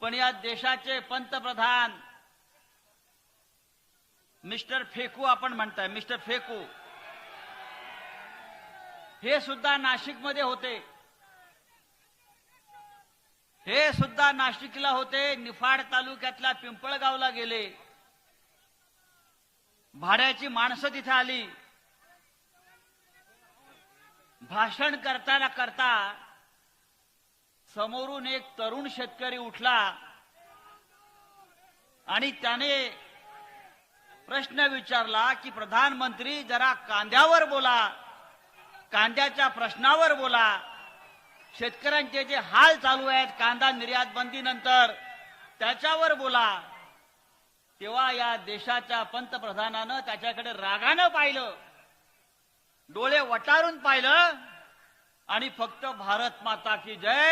पण या देशाचे पंतप्रधान मिस्टर फेकू आपण म्हणताय, मिस्टर फेकू हे सुद्धा नाशिकमध्ये होते, हे सुद्धा नाशिकला होते, निफाड तालुक्यातल्या पिंपळगावला गेले, भाड्याची माणसं तिथे आली, भाषण करता करता समोरून एक तरुण शेतकरी उठला आणि त्याने प्रश्न विचारला की प्रधानमंत्री जरा कांद्यावर बोला, कांद्याच्या प्रश्नावर बोला, शेतकऱ्यांचे जे हाल चालू आहेत कांदा निर्यात बंदीनंतर त्याच्यावर बोला। तेव्हा या देशाच्या पंतप्रधानानं त्याच्याकडे रागानं पाहिलं, डोळे वटारून पाहिलं आणि फक्त भारत माता की जय